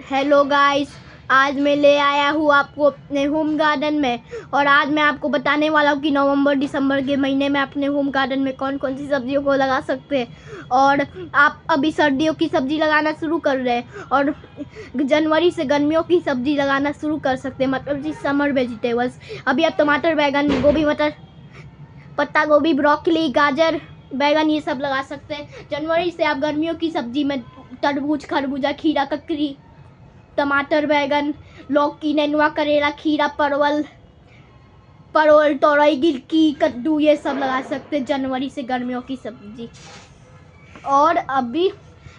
Hello guys, आज मैं ले आया हूँ आपको अपने होम गार्डन में। और आज मैं आपको बताने वाला हूँ कि नवंबर दिसंबर के महीने में अपने होम गार्डन में कौन कौन सी सब्जियों को लगा सकते हैं। और आप अभी सर्दियों की सब्जी लगाना शुरू कर रहे हैं और जनवरी से गर्मियों की सब्जी लगाना शुरू कर सकते हैं, मतलब जी समर वेजिटेबल्स। अभी आप टमाटर, बैंगन, गोभी, मटर, पत्ता गोभी, ब्रोकली, गाजर, बैगन ये सब लगा सकते हैं। जनवरी से आप गर्मियों की सब्जी में तरबूज, खरबूजा, खीरा, ककड़ी, टमाटर, बैगन, लौकी, नेनुआ, करेला, खीरा, परवल, तोरई, गिलकी, कद्दू ये सब लगा सकते हैं जनवरी से गर्मियों की सब्जी। और अभी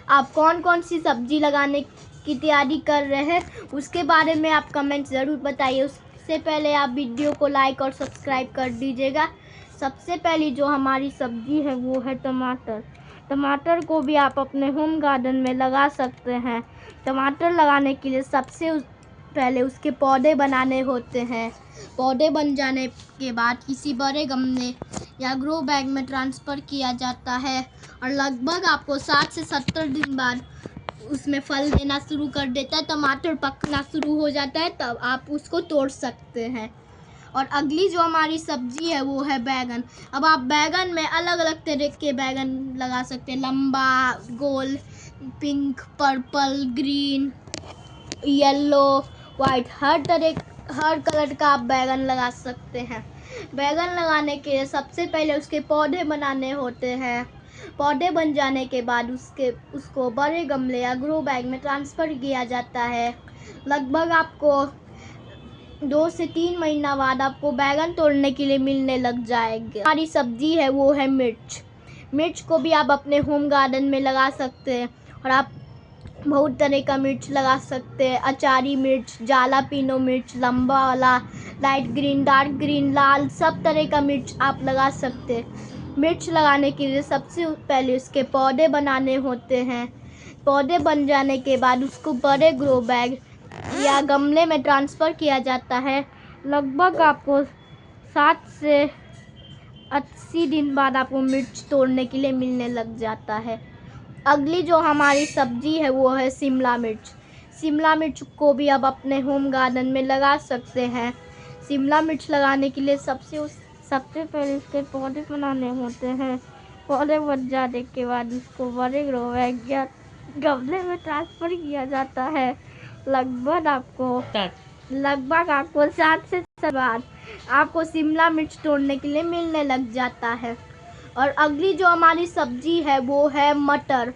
आप कौन कौन सी सब्जी लगाने की तैयारी कर रहे हैं उसके बारे में आप कमेंट ज़रूर बताइए। उससे पहले आप वीडियो को लाइक और सब्सक्राइब कर दीजिएगा। सबसे पहली जो हमारी सब्जी है वो है टमाटर। टमाटर को भी आप अपने होम गार्डन में लगा सकते हैं। टमाटर लगाने के लिए सबसे पहले उसके पौधे बनाने होते हैं। पौधे बन जाने के बाद किसी बड़े गमले या ग्रो बैग में ट्रांसफ़र किया जाता है और लगभग आपको 60 से 70 दिन बाद उसमें फल देना शुरू कर देता है। टमाटर पकना शुरू हो जाता है, तब आप उसको तोड़ सकते हैं। और अगली जो हमारी सब्जी है वो है बैगन। अब आप बैगन में अलग अलग तरह के बैगन लगा सकते हैं, लंबा, गोल, pink, purple, green, yellow, white, हर कलर का आप बैगन लगा सकते हैं। बैगन लगाने के लिए सबसे पहले उसके पौधे बनाने होते हैं। पौधे बन जाने के बाद उसको बड़े गमले या ग्रो बैग में ट्रांसफ़र किया जाता है। लगभग आपको 2 से 3 महीना बाद आपको बैगन तोड़ने के लिए मिलने लग जाएगा। हमारी सब्जी है वो है मिर्च। मिर्च को भी आप अपने होम गार्डन में लगा सकते हैं और आप बहुत तरह का मिर्च लगा सकते हैं। अचारी मिर्च, जालापीनो मिर्च, लंबा वाला, लाइट ग्रीन, डार्क ग्रीन, लाल, सब तरह का मिर्च आप लगा सकते हैं। मिर्च लगाने के लिए सबसे पहले उसके पौधे बनाने होते हैं। पौधे बन जाने के बाद उसको बड़े ग्रो बैग या गमले में ट्रांसफ़र किया जाता है। लगभग आपको 60 से 80 दिन बाद आपको मिर्च तोड़ने के लिए मिलने लग जाता है। अगली जो हमारी सब्जी है वो है शिमला मिर्च। शिमला मिर्च को भी आप अपने होम गार्डन में लगा सकते हैं। शिमला मिर्च लगाने के लिए सबसे पहले उसके पौधे बनाने होते हैं। पौधे बन जाने के बाद उसको बड़े ग्रो बैग या गमले में ट्रांसफ़र किया जाता है। लगभग आपको 7 से 7 बाद आपको शिमला मिर्च तोड़ने के लिए मिलने लग जाता है। और अगली जो हमारी सब्जी है वो है मटर।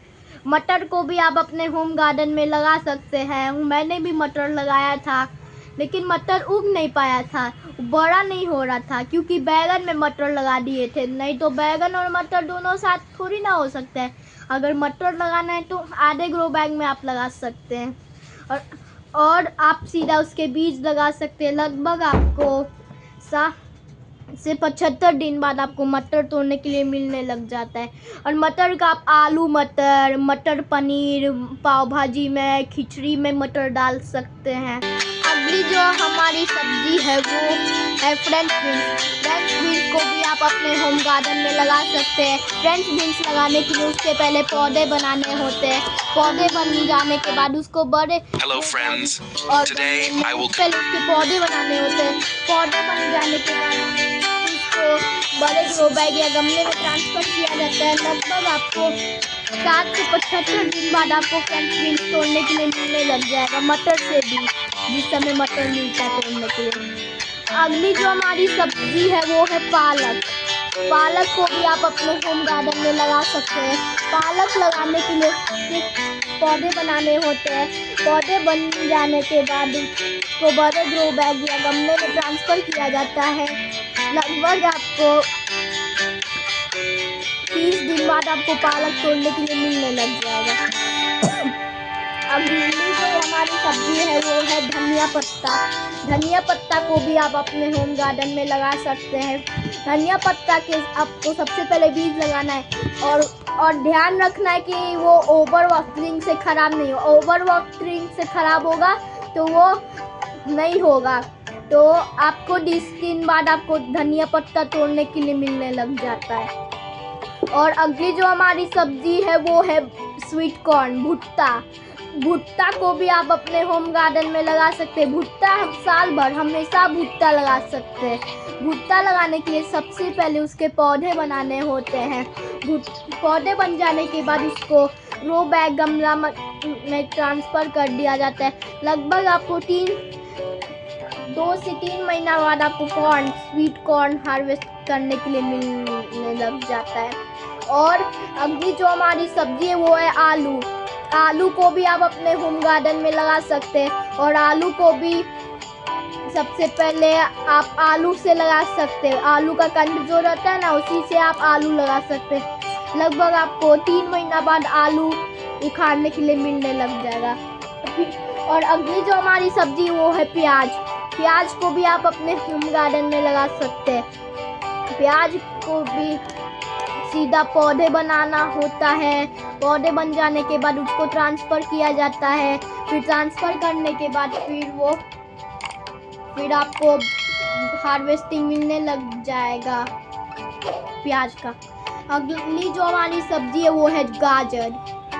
मटर को भी आप अपने होम गार्डन में लगा सकते हैं। मैंने भी मटर लगाया था, लेकिन मटर उग नहीं पाया था, बड़ा नहीं हो रहा था, क्योंकि बैगन में मटर लगा दिए थे। नहीं तो बैगन और मटर दोनों साथ थोड़ी ना हो सकते हैं। अगर मटर लगाना है तो आधे ग्रो बैग में आप लगा सकते हैं और आप सीधा उसके बीज लगा सकते हैं। लगभग आपको 60 से 75 दिन बाद आपको मटर तोड़ने के लिए मिलने लग जाता है। और मटर का आप आलू मटर, मटर पनीर, पाव भाजी में, खिचड़ी में मटर डाल सकते हैं। अगली जो हमारी सब्जी है वो है फ्रेंच बीन्स। फ्रेंच बीन्स को भी आप अपने होम गार्डन में लगा सकते हैं। फ्रेंच बीन्स लगाने के लिए उसके पहले पौधे बनाने होते हैं। पौधे बन जाने के बाद उसको बड़े पहले उसके पौधे बनाने होते हैं। पौधे बन जाने के बाद उसको बड़े ग्रो बैग या गमले में ट्रांसफ़र किया जाता है। लगभग आपको 60 से 75 दिन बाद आपको फ्रेंच बीन्स तोड़ने के लिए मिलने लग जाएगा, मटर से भी, जिस समय मटर मिलता है तोड़ने के लिए। अगली जो हमारी सब्जी है वो है पालक। पालक को भी आप अपने होम गार्डन में लगा सकते हैं। पालक लगाने के लिए पौधे बनाने होते हैं। पौधे बन जाने के बाद उसको बड़े ग्रो बैग या गमले में ट्रांसफ़र किया जाता है। लगभग आपको 30 दिन बाद आपको पालक तोड़ने के लिए मिलने लग जाएगा। अगली जो हमारी सब्जी है वो है धनिया पत्ता। धनिया पत्ता को भी आप अपने होम गार्डन में लगा सकते हैं। धनिया पत्ता के आपको सबसे पहले बीज लगाना है और ध्यान रखना है कि वो ओवर वाटरिंग से ख़राब नहीं हो। ओवर वाटरिंग से ख़राब होगा तो वो नहीं होगा। तो आपको 20 दिन बाद आपको धनिया पत्ता तोड़ने के लिए मिलने लग जाता है। और अगली जो हमारी सब्जी है वो है स्वीट कॉर्न, भुट्टा। भुट्टा को भी आप अपने होम गार्डन में लगा सकते हैं। भुट्टा हम साल भर हमेशा भुट्टा लगा सकते हैं। भुट्टा लगाने के लिए सबसे पहले उसके पौधे बनाने होते हैं। पौधे बन जाने के बाद उसको रो बैग गमला में ट्रांसफ़र कर दिया जाता है। लगभग आपको 2 से 3 महीना बाद आपको स्वीट कॉर्न हार्वेस्ट करने के लिए मिलने लग जाता है। और अगली जो हमारी सब्जी है वो है आलू। आलू को भी आप अपने होम गार्डन में लगा सकते हैं। और आलू को भी सबसे पहले आप आलू से लगा सकते हैं। आलू का कंद जो रहता है ना, उसी से आप आलू लगा सकते हैं। लगभग आपको 3 महीना बाद आलू उखाड़ने के लिए मिलने लग जाएगा। और अगली जो हमारी सब्जी वो है प्याज। प्याज को भी आप अपने होम गार्डन में लगा सकते हैं। प्याज को भी सीधा पौधे बनाना होता है। पौधे बन जाने के बाद उसको ट्रांसफ़र किया जाता है। फिर ट्रांसफ़र करने के बाद फिर आपको हार्वेस्टिंग मिलने लग जाएगा प्याज का। अगली जो हमारी सब्जी है वो है गाजर।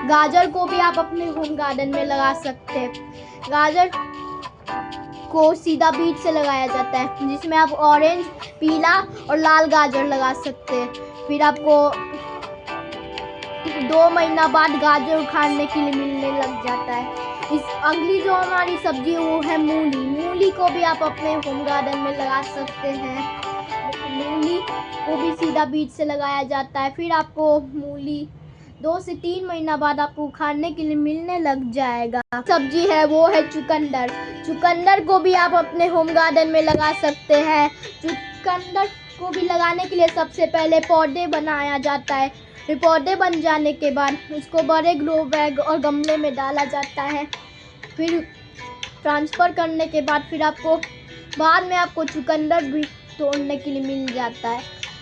गाजर को भी आप अपने होम गार्डन में लगा सकते हैं। गाजर को सीधा बीज से लगाया जाता है, जिसमें आप ऑरेंज, पीला और लाल गाजर लगा सकते हैं। फिर आपको 2 महीना बाद गाजर उखाड़ने के लिए मिलने लग जाता है। अगली जो हमारी सब्जी है वो है मूली। मूली को भी आप अपने होम गार्डन में लगा सकते हैं। मूली को भी सीधा बीज से लगाया जाता है। फिर आपको मूली 2 से 3 महीना बाद आपको उखाड़ने के लिए मिलने लग जाएगा। सब्जी है वो है चुकंदर। चुकंदर को भी आप अपने होम गार्डन में लगा सकते हैं। चुकंदर को भी लगाने के लिए सबसे पहले पौधे बनाया जाता है। फिर पौधे बन जाने के बाद उसको बड़े ग्रो बैग और गमले में डाला जाता है। फिर ट्रांसफ़र करने के बाद फिर आपको बाद में आपको चुकंदर भी तोड़ने के लिए मिल जाता है।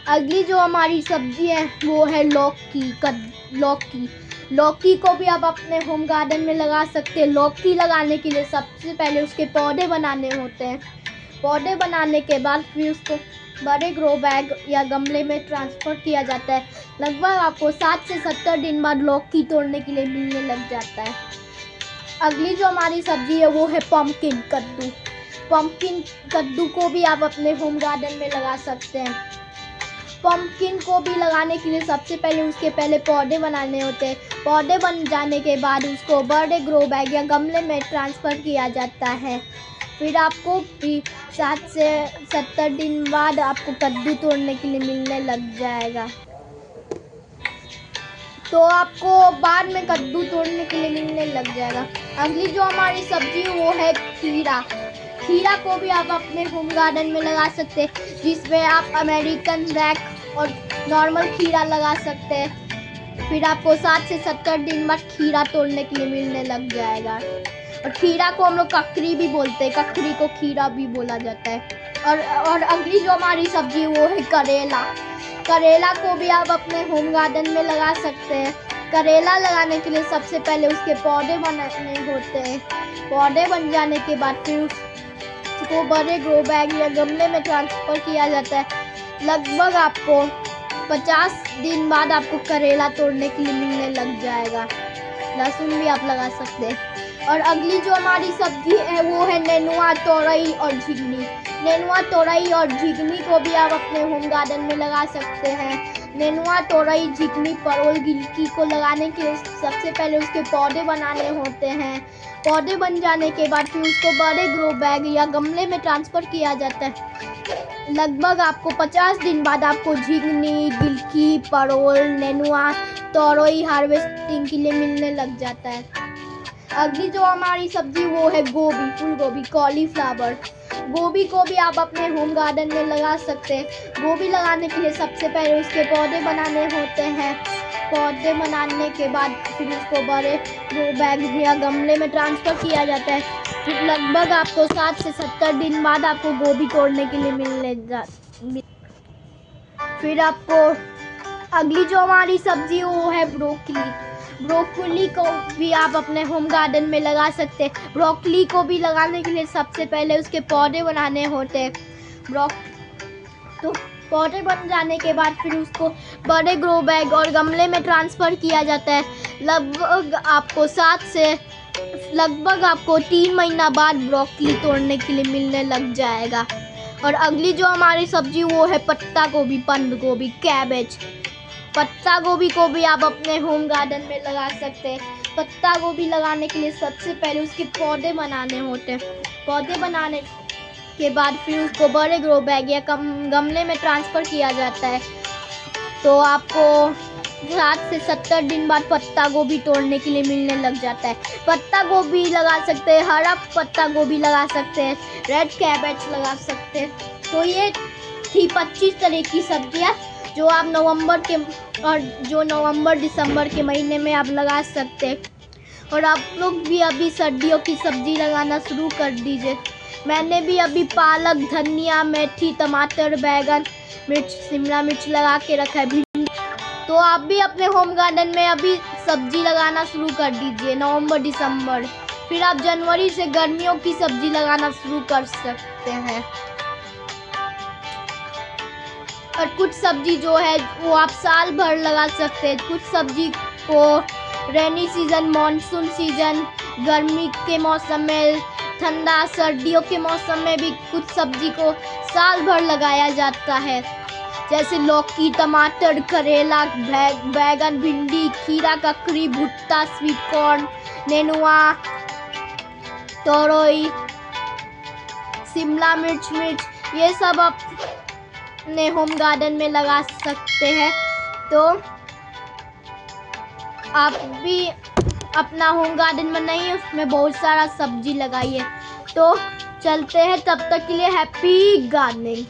अगली जो हमारी सब्जी है वो है लौकी। लौकी को भी आप अपने होम गार्डन में लगा सकते हैं। लौकी लगाने के लिए सबसे पहले उसके पौधे बनाने होते हैं। पौधे बनाने के बाद फिर उसको बड़े ग्रो बैग या गमले में ट्रांसफ़र किया जाता है। लगभग आपको 60 से 70 दिन बाद लौकी तोड़ने के लिए मिलने लग जाता है। अगली जो हमारी सब्जी है वो है पम्पकिन, कद्दू। पम्पकिन कद्दू को भी आप अपने होम गार्डन में लगा सकते हैं। पम्पकिन को भी लगाने के लिए सबसे पहले उसके पौधे बनाने होते हैं। पौधे बन जाने के बाद उसको बड़े ग्रो बैग या गमले में ट्रांसफ़र किया जाता है। फिर आपको भी 60 से 70 दिन बाद आपको कद्दू तोड़ने के लिए मिलने लग जाएगा। तो आपको बाद में कद्दू तोड़ने के लिए मिलने लग जाएगा। अगली जो हमारी सब्जी वो है खीरा। खीरा को भी आप अपने होम गार्डन में लगा सकते हैं, जिसमें आप अमेरिकन ब्लैक और नॉर्मल खीरा लगा सकते हैं। फिर आपको 60 से 70 दिन बाद खीरा तोड़ने के लिए मिलने लग जाएगा। और खीरा को हम लोग ककड़ी भी बोलते हैं, ककड़ी को खीरा भी बोला जाता है। और अगली जो हमारी सब्जी वो है करेला। करेला को भी आप अपने होम गार्डन में लगा सकते हैं। करेला लगाने के लिए सबसे पहले उसके पौधे बनाने होते हैं। पौधे बन जाने के बाद फिर उसको बड़े ग्रो बैग या गमले में ट्रांसफ़र किया जाता है। लगभग आपको 50 दिन बाद आपको करेला तोड़ने के लिए मिलने लग जाएगा। लहसुन भी आप लगा सकते हैं। और अगली जो हमारी सब्जी है वो है नेनुआ, तोरई और झिंगनी। नेनुआ, तोरई और झिंगनी को भी आप अपने होम गार्डन में लगा सकते हैं। नेनुआ, तोरई, झिंगनी, परवल, गिलकी को लगाने के लिए सबसे पहले उसके पौधे बनाने होते हैं। पौधे बन जाने के बाद फिर उसको बड़े ग्रो बैग या गमले में ट्रांसफ़र किया जाता है। लगभग आपको 50 दिन बाद आपको झिंगनी, गिलकी, परवल, नेनुआ, तोरई हार्वेस्टिंग के लिए मिलने लग जाता है। अगली जो हमारी सब्जी वो है गोभी, फूल गोभी, कॉलीफ्लावर। गोभी को भी आप अपने होम गार्डन में लगा सकते हैं। गोभी लगाने के लिए सबसे पहले उसके पौधे बनाने होते हैं। पौधे बनाने के बाद फिर उसको बड़े ग्रो बैग या गमले में ट्रांसफ़र किया जाता है। फिर लगभग आपको 60 से 70 दिन बाद आपको गोभी तोड़ने के लिए फिर आपको अगली जो हमारी सब्जी वो है ब्रोकली। ब्रोकली को भी आप अपने होम गार्डन में लगा सकते हैं। ब्रोकली को भी लगाने के लिए सबसे पहले उसके पौधे बनाने होते हैं। तो पौधे बन जाने के बाद फिर उसको बड़े ग्रो बैग और गमले में ट्रांसफ़र किया जाता है। लगभग आपको 60 से लगभग आपको 3 महीना बाद ब्रोकली तोड़ने के लिए मिलने लग जाएगा। और अगली जो हमारी सब्जी वो है पत्ता गोभी, बंद गोभी, कैबेज। पत्ता गोभी को भी आप अपने होम गार्डन में लगा सकते हैं। पत्ता गोभी लगाने के लिए सबसे पहले उसके पौधे बनाने होते हैं। पौधे बनाने के बाद फिर उसको बड़े ग्रो बैग या गमले में ट्रांसफ़र किया जाता है। तो आपको 60 से 70 दिन बाद पत्ता गोभी तोड़ने के लिए मिलने लग जाता है। पत्ता गोभी लगा सकते हैं, हरा पत्ता गोभी लगा सकते हैं, रेड कैबेज लगा सकते हैं। तो ये थी 25 तरह की सब्जियां जो आप नवंबर दिसंबर के महीने में आप लगा सकते हैं। और आप लोग भी अभी सर्दियों की सब्जी लगाना शुरू कर दीजिए। मैंने भी अभी पालक, धनिया, मेथी, टमाटर, बैगन, मिर्च, शिमला मिर्च लगा के रखा है। तो आप भी अपने होम गार्डन में अभी सब्जी लगाना शुरू कर दीजिए नवंबर दिसंबर। फिर आप जनवरी से गर्मियों की सब्जी लगाना शुरू कर सकते हैं। और कुछ सब्जी जो है वो आप साल भर लगा सकते हैं। कुछ सब्जी को रेनी सीजन, मॉनसून सीजन, गर्मी के मौसम में, ठंडा सर्दियों के मौसम में भी कुछ सब्जी को साल भर लगाया जाता है। जैसे लौकी, टमाटर, करेला, बैगन, भिंडी, खीरा, ककड़ी, भुट्टा, स्वीट कॉर्न, नेनुआ, तोरई, शिमला मिर्च, ये सब आप अपने होम गार्डन में लगा सकते हैं। तो आप भी अपना होम गार्डन बनाइए, उसमें बहुत सारा सब्जी लगाइए। तो चलते हैं, तब तक के लिए हैप्पी गार्डनिंग।